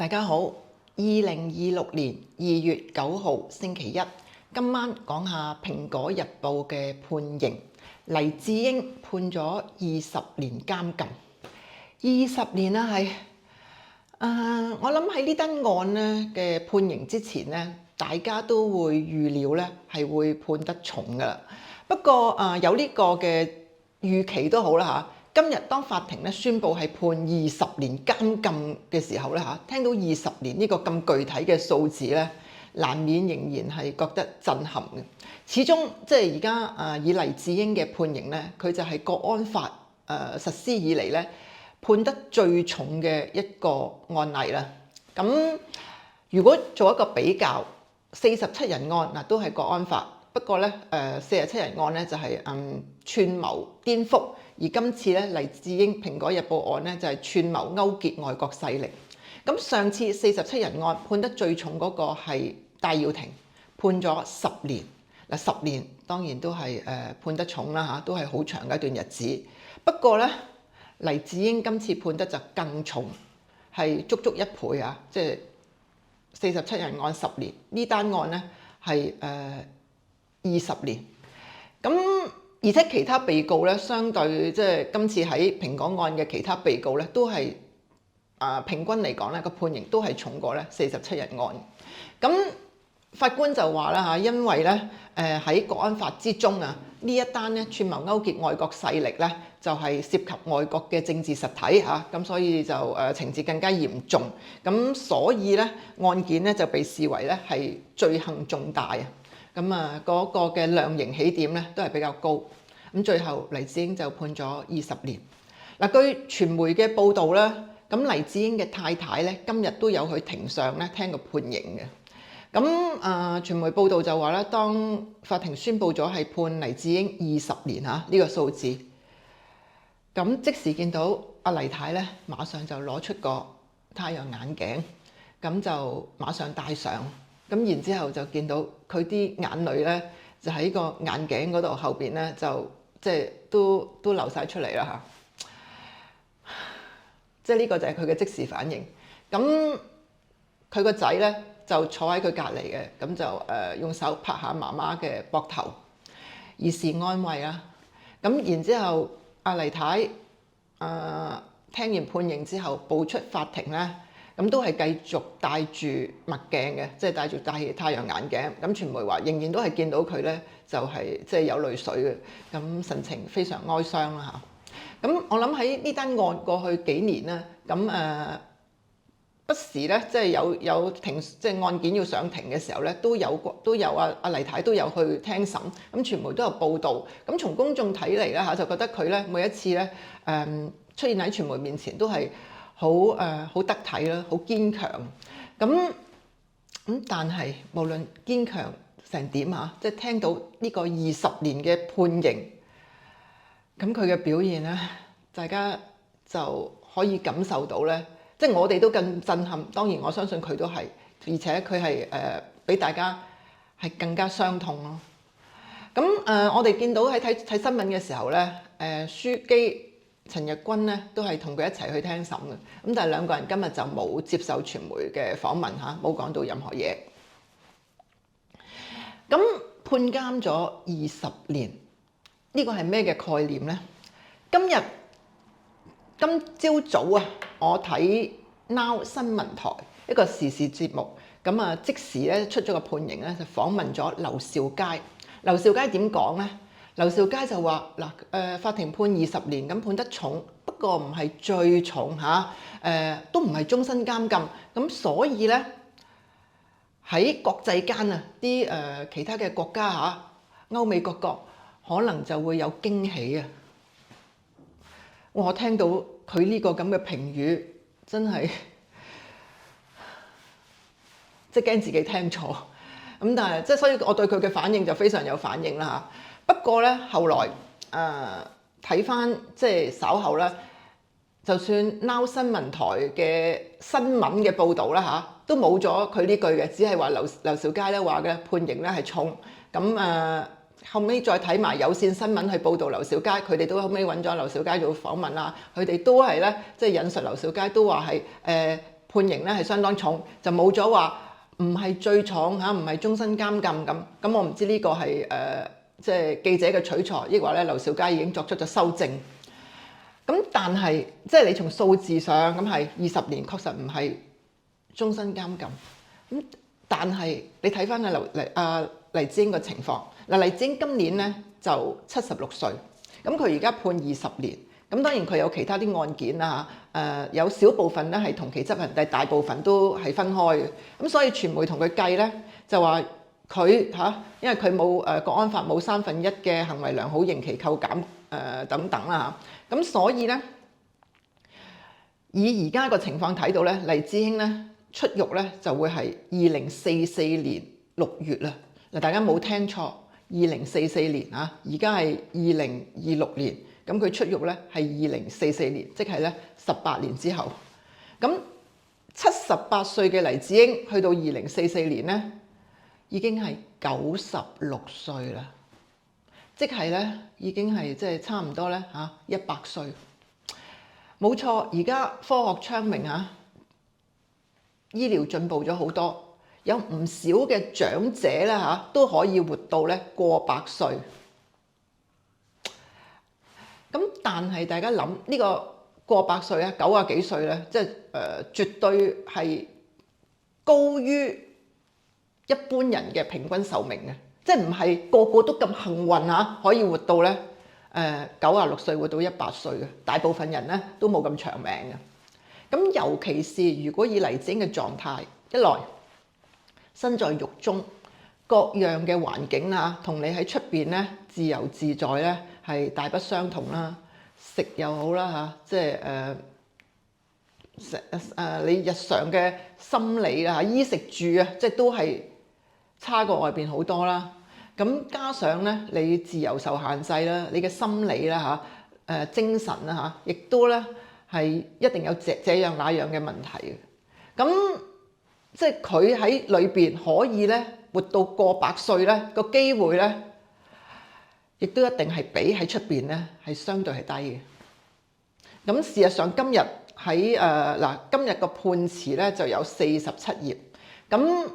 大家好，2026年2月9號星期一，今晚講下《蘋果日報》嘅判刑，黎智英判咗20年監禁，20年啦係。我諗喺呢單案咧嘅判刑之前咧，大家都會預料咧係會判得重噶啦。不過有呢個嘅預期都好啦嚇。今日當法庭咧宣布係判20年監禁嘅時候咧嚇，聽到20年呢個咁具體嘅數字咧，難免仍然係覺得震撼嘅。始終即係而家以黎智英嘅判刑咧，佢就係國安法實施以嚟咧判得最重嘅一個案例啦。咁如果做一個比較，47人案嗱都係國安法，不過咧47人案咧就係串謀顛覆。而今次咧，黎智英《蘋果日報》案咧就係串謀勾結外國勢力。咁上次47人案判得最重嗰個係戴耀廷，判咗10年。嗱10年當然都係判得重啦嚇，都係好長嘅一段日子。不過咧，黎智英今次判得就更重，係足足1倍啊！即係47人案10年，呢單案咧係20年。咁而且其他被告咧，相對即係今次喺蘋果案嘅其他被告咧，都係平均嚟講咧個判刑都係重過咧47人案。咁法官就話啦嚇，因為咧喺國安法之中啊，呢一單咧串謀勾結外國勢力咧，就係涉及外國嘅政治實體嚇，咁所以就情節更加嚴重。咁所以咧案件咧就被視為咧係罪行重大啊。咁嗰個嘅量刑起點咧都係比較高，咁最後黎智英就判咗20年。嗱，據傳媒嘅報導咧，咁黎智英嘅太太咧今日都有去庭上咧聽個判刑嘅。咁傳媒報導就話咧，當法庭宣布咗係判黎智英20年嚇呢個數字，咁即時見到阿黎太咧馬上就攞出個太陽眼鏡，咁就馬上戴上。咁然之後就見到佢啲眼淚咧，就喺個眼鏡嗰度後邊咧，就即係都流晒出嚟啦嚇！即係呢個就係佢嘅即時反應。咁佢個仔咧就坐喺佢隔離嘅，咁就用手拍下媽媽嘅膊頭，以示安慰啦。咁然之後，阿黎太聽完判刑之後，步出法庭咧。咁都係繼續戴住墨鏡嘅，即係戴住太陽眼鏡。咁傳媒話仍然都係見到佢咧，就係即係有淚水嘅，咁神情非常哀傷啦嚇。咁我諗喺呢單案過去幾年咧，咁不時咧即係有庭即係案件要上庭嘅時候咧，都有阿黎太都有去聽審。咁傳媒都有報導。咁從公眾睇嚟咧嚇，就覺得佢咧每一次咧出現喺傳媒面前都係好得體啦，好堅強。咁但係無論堅強成點嚇，即係聽到呢個20年嘅判刑，咁佢嘅表現咧，大家就可以感受到咧，即係我哋都更震撼。當然我相信佢都係，而且佢係比大家係更加傷痛咯。咁我哋見到喺睇新聞嘅時候咧，書記陳日君咧都係同佢一齊去聽審嘅，咁但係兩個人今日就冇接受傳媒嘅訪問嚇，冇講到任何嘢。咁判監咗20年，呢個係咩嘅概念咧？今朝早啊，我睇 Now 新聞台一個時事節目，咁即時咧出咗個判刑咧，就訪問咗劉兆佳。劉兆佳點講咧？劉兆佳就話嗱，法庭判20年，咁判得重，不過唔係最重嚇，都唔係終身監禁，咁所以咧喺國際間啊，啲其他嘅國家嚇，歐美各國可能就會有驚喜啊！我聽到佢呢個咁嘅評語，真係即係驚自己聽錯，咁但係即係所以我對佢嘅反應就非常有反應啦嚇。不過咧，後來睇返即係稍後咧，就算 Now 新聞台嘅新聞嘅報導啦嚇，都冇咗佢呢句嘅，只係話劉兆佳咧話嘅判刑咧係重。咁後尾再睇埋有線新聞去報導劉兆佳，佢哋都後尾揾咗劉兆佳做訪問啦，佢哋都係咧即係引述劉兆佳都話係判刑咧係相當重，就冇咗話唔係最重嚇，唔係終身監禁咁。咁我唔知呢個係即係記者嘅取材，抑或咧劉兆佳已經作出咗修正。咁但係即係你從數字上咁係20年，確實唔係終身監禁。咁但係你睇翻黎智英嘅情況，黎智英今年咧就76歲，咁佢而家判20年。咁當然佢有其他啲案件啦嚇，有少部分咧係同期執行，但係大部分都係分開嘅。咁所以傳媒同佢計咧就話佢嚇，因為佢冇國安法冇1/3嘅行為良好刑期扣減等等啦嚇，咁所以咧以而家個情況睇到咧，黎智英咧出獄咧就會係2044年6月啦。嗱，大家冇聽錯，2044年啊，而家係2026年。咁佢出獄咧係2044年，即係咧18年之後。咁78歲嘅黎智英去到2044年咧，已經係96歲啦，即係咧已經係即係差唔多咧嚇100歲。冇錯，而家科學昌明嚇，醫療進步咗好多，有唔少嘅長者咧嚇都可以活到咧過100歲。咁但係大家諗呢個過100歲啊，90幾歲咧，即係絕對係高於一般人嘅平均壽命嘅，即係唔係個個都咁幸運嚇，可以活到咧96歲活到100歲嘅，大部分人咧都冇咁長命嘅。咁尤其是如果以黎智英嘅狀態，一來身在獄中，各樣嘅環境啊，同你喺出邊咧自由自在咧係大不相同啦。食又好啦嚇，即係你日常嘅心理啊、衣食住啊，即係都係差過外邊好多啦。咁加上咧，你自由受限制啦，你嘅心理啦嚇、精神啦嚇，亦都咧係一定有這樣那樣嘅問題嘅。咁即係佢喺裏邊可以咧活到過100歲咧，個機會咧，亦都一定係比喺出邊咧係相對係低嘅。咁事實上今日喺今日個判詞咧就有47頁，咁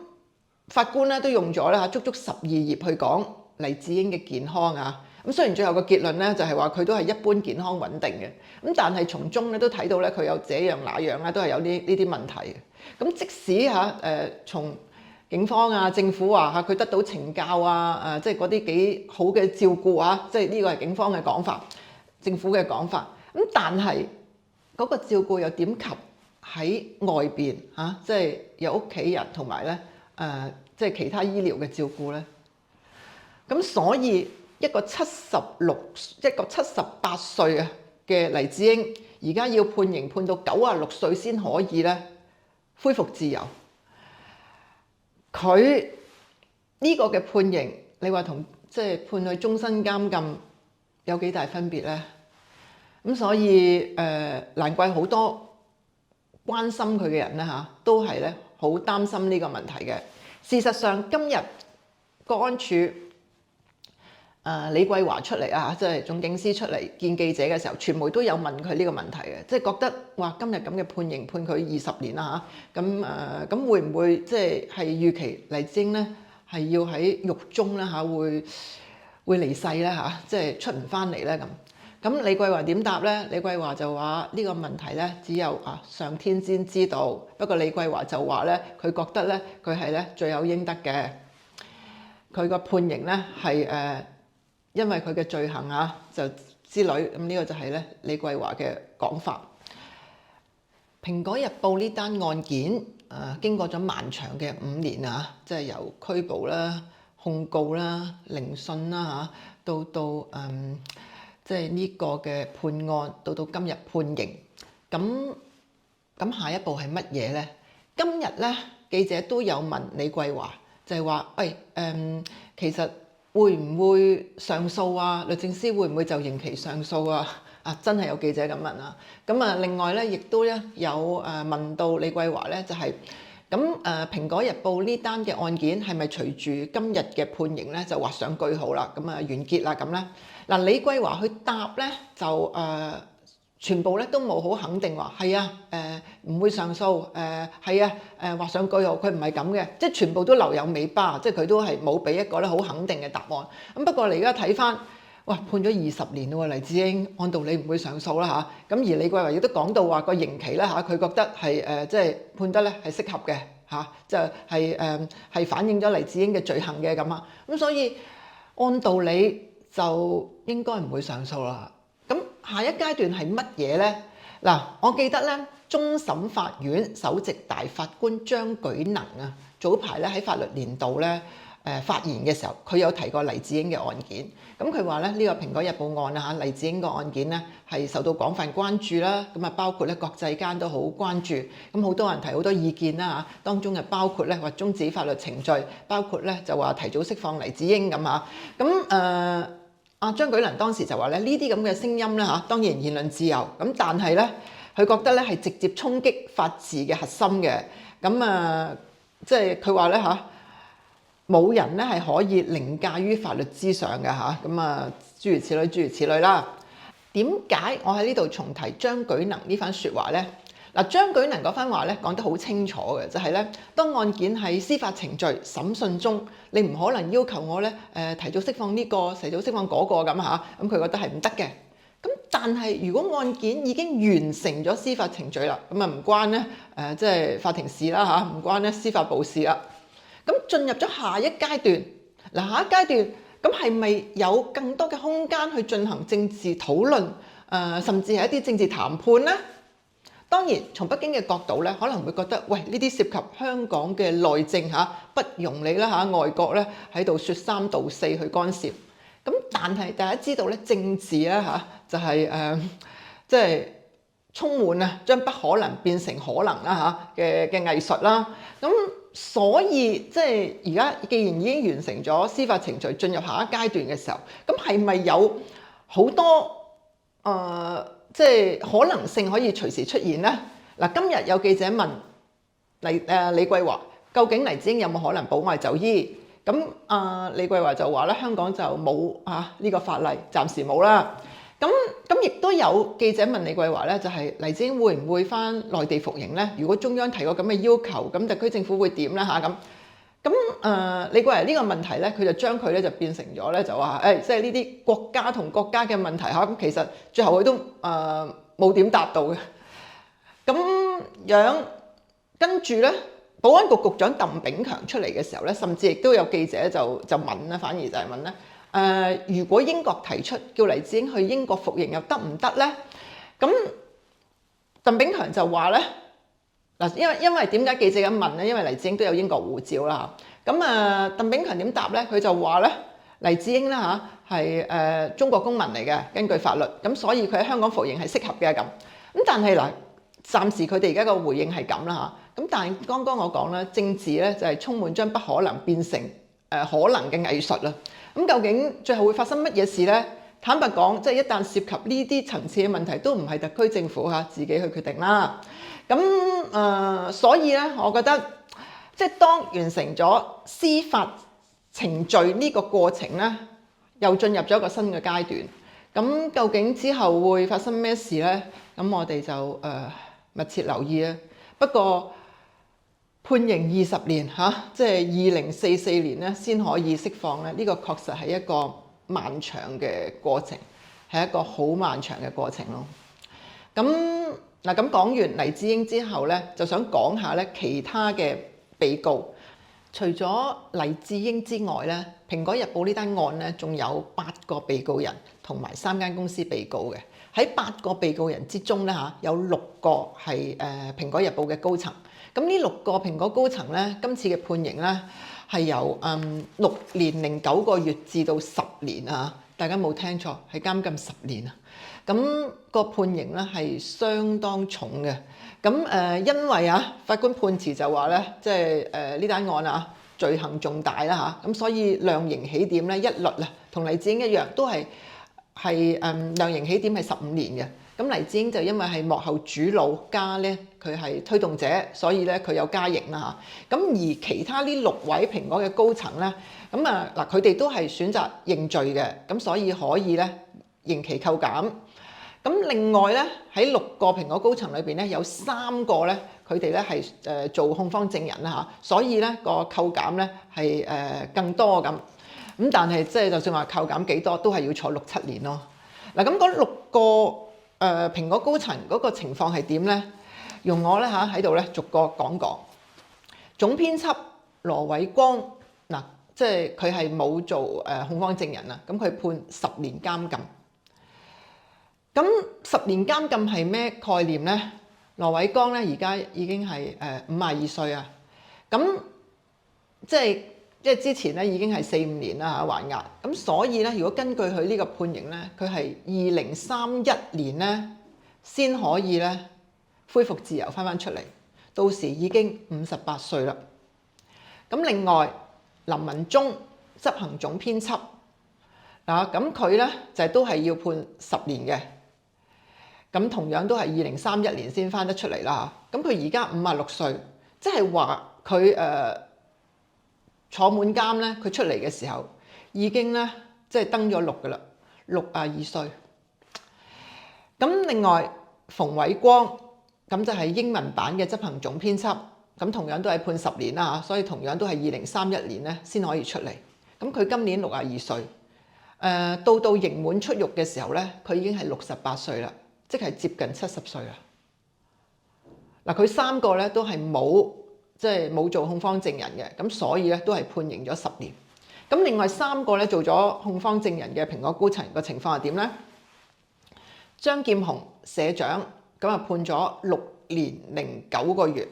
法官咧都用咗咧足足12頁去講黎智英嘅健康啊。咁雖然最後個結論咧就係話佢都係一般健康穩定嘅，咁但係從中咧都睇到咧佢有這樣那樣咧都係有呢啲問題嘅。咁即使從警方啊、政府話嚇佢得到懲教啊、即係嗰啲幾好嘅照顧啊，即係呢個係警方嘅講法、政府嘅講法。咁但係嗰個照顧又點及喺外邊嚇，即係有屋企人同埋咧即係其他醫療嘅照顧咧？咁所以一個78歲啊嘅黎智英，而家要判刑判到96歲先可以咧恢復自由。佢呢個嘅判刑，你話同即係判佢終身監禁有幾大分別咧？咁所以難怪好多關心佢嘅人咧嚇，都係咧好擔心呢個問題嘅。事實上，今日國安處李桂華出嚟啊，即係總警司出嚟見記者嘅時候，傳媒都有問佢呢個問題嘅，即係覺得哇，今日咁嘅判刑判佢20年啦嚇，咁會唔會即係預期黎智英咧係要喺獄中咧嚇會離世咧嚇，即係出唔翻嚟咧咁？咁李桂華點答咧？李桂華就話呢個問題咧只有上天先知道。不過李桂華就話咧，佢覺得咧佢係咧罪有應得嘅。佢個判刑咧係因為佢嘅罪行就之類。咁呢個就係咧李桂華嘅講法。《蘋果日報》呢單案件經過咗漫長嘅5年即係由拘捕啦、控告啦、聆訊啦到即係呢個嘅判案到今日判刑，咁下一步係乜嘢咧？今日咧記者都有問李桂華，就係話其實會唔會上訴啊？律政司會唔會就刑期上訴啊？真係有記者咁問啊！咁另外咧亦都咧有問到李桂華咧，就係咁《蘋果日報》呢單嘅案件係咪隨住今日嘅判刑咧就畫上句號啦？咁完結啦咁咧？嗱，李桂華去答咧就全部咧都冇好肯定話係啊，唔會上訴，係啊，畫上句號，佢唔係咁嘅，即係全部都留有尾巴，即係佢都係冇俾一個咧好肯定嘅答案。咁不過你而家睇翻，哇，判咗20年咯喎，黎智英按道理唔會上訴啦嚇。咁而李桂華亦都講到話個刑期咧嚇，佢覺得係即係判得咧係適合嘅嚇，就係反映咗黎智英嘅罪行嘅咁啊。咁所以按道理就應該唔會上訴啦。咁下一階段係乜嘢呢？嗱，我記得咧，終審法院首席大法官張舉能啊，早排咧喺法律年度咧發言嘅時候，佢有提過黎智英嘅案件。咁佢話咧呢個《蘋果日報》案啊嚇，黎智英個案件咧係受到廣泛關注啦。咁啊包括咧國際間都好關注，咁好多人提好多意見啦嚇。當中啊包括咧話終止法律程序，包括咧就話提早釋放黎智英咁嚇。咁張舉能當時就話咧呢啲咁嘅聲音咧嚇，當然言論自由，咁但係咧佢覺得咧係直接衝擊法治嘅核心嘅。咁即係佢話咧嚇，冇人咧係可以凌駕於法律之上嘅嚇。咁諸如此類，諸如此類啦。點解我喺呢度重提張舉能呢番説話咧？嗱，張舉能嗰番話咧講得好清楚嘅，就係咧，當案件喺司法程序審訊中，你唔可能要求我咧提早釋放呢個，提早釋放嗰個咁嚇，咁佢覺得係唔得嘅。咁但係如果案件已經完成咗司法程序啦，咁啊唔關咧即係法庭事啦嚇，唔關咧司法部事啦。咁進入咗下一階段，嗱，下一階段咁係咪有更多嘅空間去進行政治討論，甚至係一啲政治談判咧？當然，從北京嘅角度咧，可能會覺得，喂，呢啲涉及香港嘅內政嚇，不容你啦嚇，外國咧喺度説三道四去干涉。咁但係大家知道咧，政治咧嚇就係即係充滿啊，將不可能變成可能啦嚇嘅藝術啦。咁所以即係而家既然已經完成咗司法程序，進入下一階段嘅時候，咁係咪有好多即係可能性可以隨時出現呢？嗱，今日有記者問李桂華，究竟黎智英有冇可能保外就醫？咁李桂華就話咧，香港就冇呢個法例，暫時冇啦。咁亦都有記者問李桂華咧，就係黎智英會唔會返內地服刑咧？如果中央提過咁嘅要求，咁特區政府會點咧嚇咁？咁李桂華呢個問題咧，佢就將佢咧就變成咗咧，就話即係呢啲國家同國家嘅問題嚇。咁其實最後佢都冇點答到嘅。咁樣跟住咧，保安局局長鄧炳強出嚟嘅時候咧，甚至亦都有記者就問啦，反而就係問咧，如果英國提出叫黎智英去英國服刑又得唔得咧？咁鄧炳強就話咧。嗱，因為點解記者咁問咧？因為黎智英都有英國護照啦嚇。咁鄧炳強點答咧？佢就話咧，黎智英咧嚇係中國公民嚟嘅，根據法律，咁所以佢喺香港服刑係適合嘅咁。咁但係嗱，暫時佢哋而家個回應係咁啦嚇。咁但係剛剛我講啦，政治咧就係充滿將不可能變成可能嘅藝術啦。咁究竟最後會發生乜嘢事咧？坦白講，即係一旦涉及呢啲層次嘅問題，都唔係特區政府自己去決定啦。咁所以咧，我覺得即係當完成咗司法程序呢個過程咧，又進入咗一個新嘅階段。咁究竟之後會發生咩事咧？咁我哋就密切留意啊。不過判刑20年即係2044年咧先可以釋放咧，呢個確實係一個漫長嘅過程，係一個好漫長嘅過程咯。咁講完黎智英之後咧，就想講下咧其他嘅被告。除咗黎智英之外咧，《蘋果日報》呢單案咧，仲有8個被告人同埋3間公司被告嘅。喺8個被告人之中咧有6個係蘋果日報嘅高層。咁呢6個蘋果高層咧，今次嘅判刑咧係由6年09個月至到10年啊！大家冇聽錯，係監禁10年啊！咁個判刑咧係相當重嘅。咁因為法官判詞就話咧，即係呢單案罪行重大啦嚇，咁所以量刑起點咧一律同黎智英一樣，都係量刑起點係15年嘅。咁黎智英就因為係幕後主腦加咧，佢係推動者，所以咧佢有加刑啦嚇。咁而其他呢6位蘋果嘅高層咧，咁佢哋都係選擇認罪嘅，咁所以可以咧刑期扣減。咁另外咧喺6個蘋果高層裏邊咧，有3個咧，佢哋咧係做控方證人啦嚇，所以咧個扣減咧係更多咁。咁但係即係就算話扣減幾多，都係要坐6、7年咯。嗱咁嗰6個蘋果高層嗰個情況係點咧？用我咧喺度咧逐個講講。總編輯羅偉光嗱，即係佢係冇做控方證人啊，咁佢判10年監禁。咁10年監禁係咩概念咧？羅偉光咧而家已經係52歲啊，咁即係之前咧已經係4、5年啦嚇還押，咁所以咧如果根據佢呢個判刑咧，佢係2031年咧先可以咧恢復自由翻出嚟，到時已經58歲啦。咁另外林文忠執行總編輯嗱，咁佢咧就都係要判10年嘅。咁同樣都係2031年先翻得出嚟啦。咁佢而家56歲，即係話佢坐滿監咧，佢出嚟嘅時候已經咧即係登咗錄噶啦，62歲。咁另外馮偉光咁就係英文版嘅執行總編輯，咁同樣都係判10年啦嚇，所以同樣都係2031年咧先可以出嚟。咁佢今年62歲，到刑滿出獄嘅時候咧，佢已經係68歲啦。即係接近70歲啦。嗱，佢3個咧都係冇做控方證人嘅，咁所以咧都係判刑咗10年。咁另外3個咧做咗控方證人嘅蘋果高層個情況係點咧？張劍虹社長咁啊判咗6年零9個月，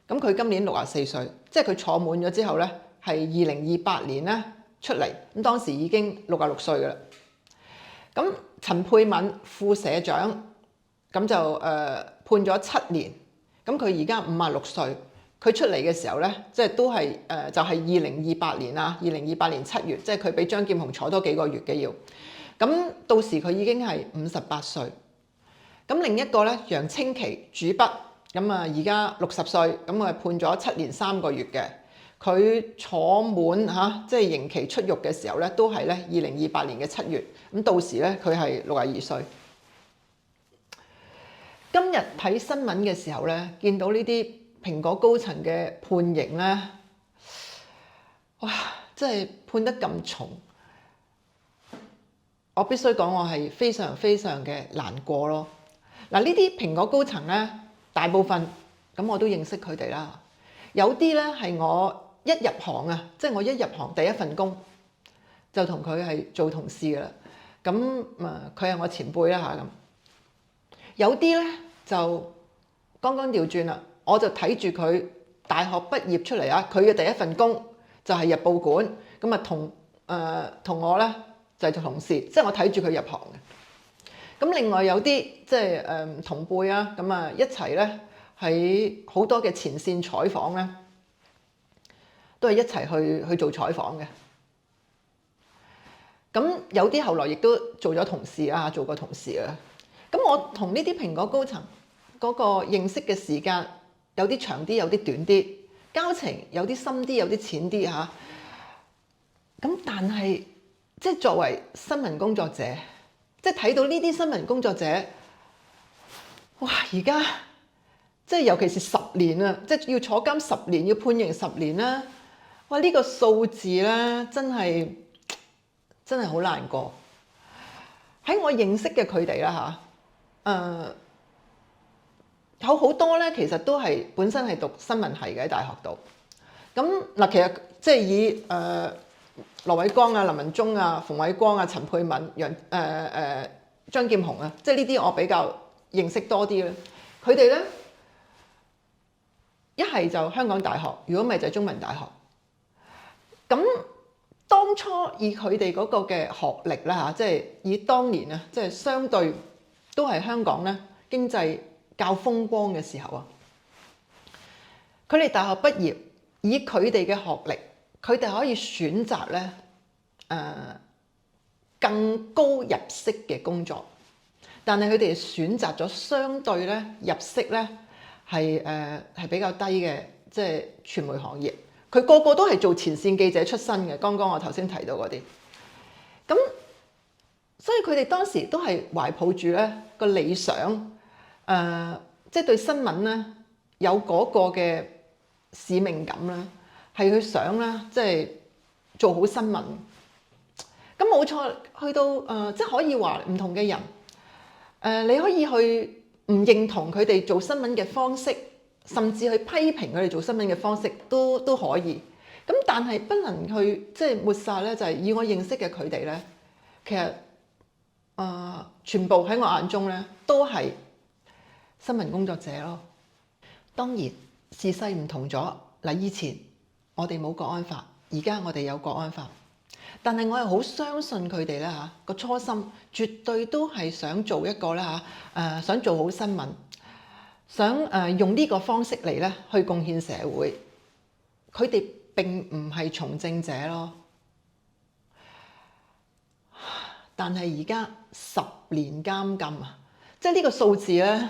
咁佢今年64歲，即係佢坐滿咗之後咧係2028年咧出嚟，咁當時已經66歲噶啦。咁陳沛敏副社長。咁就判咗7年，咁佢而家56歲，佢出嚟嘅時候咧，即係都係就係2028年啊，2028年7月，即係佢比張劍虹坐多幾個月嘅要。咁到時佢已經係58歲。咁另一個咧，楊清奇主筆，咁啊而家60歲，咁啊判咗7年3個月嘅。佢坐滿即係刑期出獄嘅時候咧，都係咧2028年嘅7月。咁到時咧佢係62歲。今日睇新聞嘅時候咧，見到呢啲蘋果高層嘅判刑咧，哇！真係判得咁重，我必須講我係非常非常嘅難過咯。嗱，呢啲蘋果高層咧，大部分咁我都認識佢哋啦。有啲咧係我一入行啊，即係我一入行第一份工就同佢係做同事噶啦。咁佢係我前輩啦嚇咁。有啲咧就剛剛調轉啦，我就睇住佢大學畢業出嚟啊，佢嘅第一份工就係日報館，咁啊同我咧就係做同事，即係我睇住佢入行嘅。咁另外有啲即係同輩啊，咁啊一齊咧喺好多嘅前線採訪咧，都係一齊去做採訪嘅。咁有啲後來亦都做咗同事啊，做過同事啊。咁我同呢啲蘋果高層嗰個認識嘅時間有啲長啲，有啲短啲，交情有啲深啲，有啲淺啲嚇。咁但係即係作為新聞工作者，即係睇到呢啲新聞工作者，哇！而家即係尤其是10年啊，即係要坐監10年，要判刑10年啦。哇！呢個數字咧，真係好難過。喺我認識嘅佢哋啦嚇。有好多咧，其實都係本身係讀新聞系嘅喺大學度。咁嗱，其實即係以羅偉光啊、林文忠啊、馮偉光啊、陳沛敏、張劍虹啊，即係呢啲我比較認識多啲咧。佢哋咧一係就香港大學，如果唔係就中文大學。咁當初以佢哋嗰個嘅學歷啦嚇，即係以當年啊，即係相對都係香港咧經濟較風光嘅時候啊，佢哋大學畢業，以佢哋嘅學歷，佢哋可以選擇咧更高入息嘅工作，但係佢哋選擇咗相對咧入息咧係比較低嘅，即係傳媒行業。佢個個都係做前線記者出身嘅，剛剛我頭先提到嗰啲。咁所以佢哋當時都係懷抱住咧個理想，即係對新聞咧有嗰個嘅使命感啦，係佢想啦，即係做好新聞。咁冇錯，去到即係可以話唔同嘅人，你可以去唔認同佢哋做新聞嘅方式，甚至去批評佢哋做新聞嘅方式都可以。咁但係不能去即係抹殺咧，就係以我認識嘅佢哋咧，其實全部喺我眼中咧都係新聞工作者咯。當然時勢唔同咗，嗱，以前我哋冇國安法，而家我哋有國安法，但係我係好相信佢哋咧嚇個初心，絕對都係想做一個咧嚇想做好新聞，想用呢個方式嚟咧去貢獻社會。佢哋並唔係從政者咯，但係而家10年監禁啊！即係呢個數字咧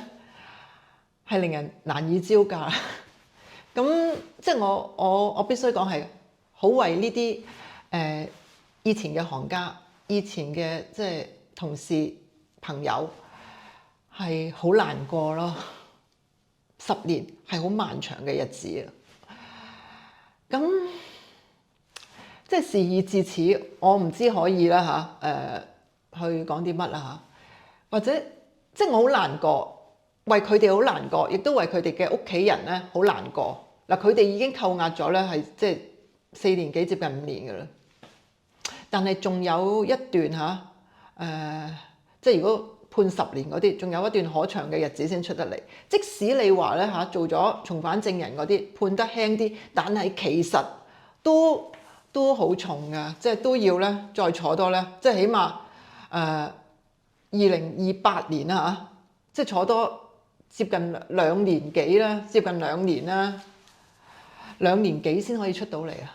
係令人難以招架。咁即係我必須講係好為呢啲以前嘅行家、以前嘅即係同事朋友係好難過咯。10年係好漫長嘅日子啊！咁即係事已至此，我唔知可以啦去講啲乜啦嚇，或者即係我好難過，為佢哋好難過，亦都為佢哋嘅屋企人咧好難過。嗱，佢哋已經扣押咗咧，係即係4年幾接近5年㗎啦。但係仲有一段即係如果判10年嗰啲，仲有一段可長嘅日子先出得嚟。即使你話咧做咗從犯證人嗰啲判得輕啲，但係其實都好重㗎，即係都要咧再坐多咧，即係起碼2028年啦即係坐多接近2年幾啦，接近2年啦，2年幾先可以出到嚟啊！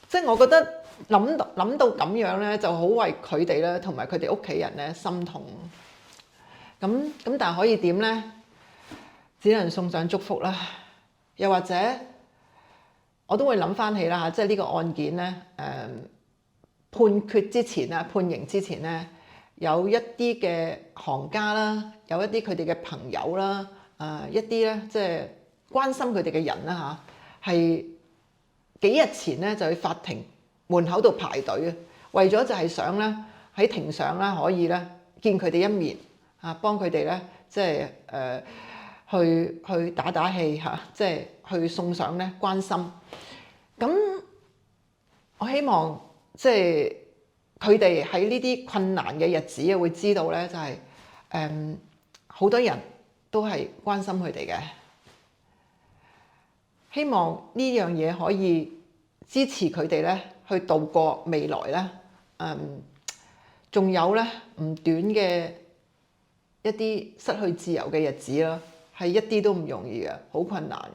即係我覺得諗到咁樣咧，就好為佢哋咧，同埋佢哋屋企人咧心痛。咁但係可以點咧？只能送上祝福啦。又或者我都會諗翻起啦即係呢個案件咧，判決之前啊，判刑之前咧，有一啲嘅行家啦，有一啲佢哋嘅朋友啦，一啲咧即係關心佢哋嘅人啦係幾日前咧就去法庭門口度排隊啊，為咗就係想咧喺庭上啦可以咧見佢哋一面幫佢哋咧即係去打氣即係去送上咧關心。咁我希望即係佢哋喺呢啲困難嘅日子會知道咧就係好多人都係關心佢哋嘅。希望呢樣嘢可以支持佢哋咧去度過未來咧，仲有咧唔短嘅一啲失去自由嘅日子啦，係一啲都唔容易嘅，好困難。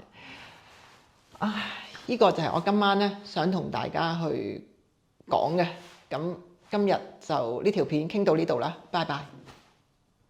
唉，呢個就係我今晚咧想同大家去講嘅。咁今日就呢條片傾到呢度啦，拜拜。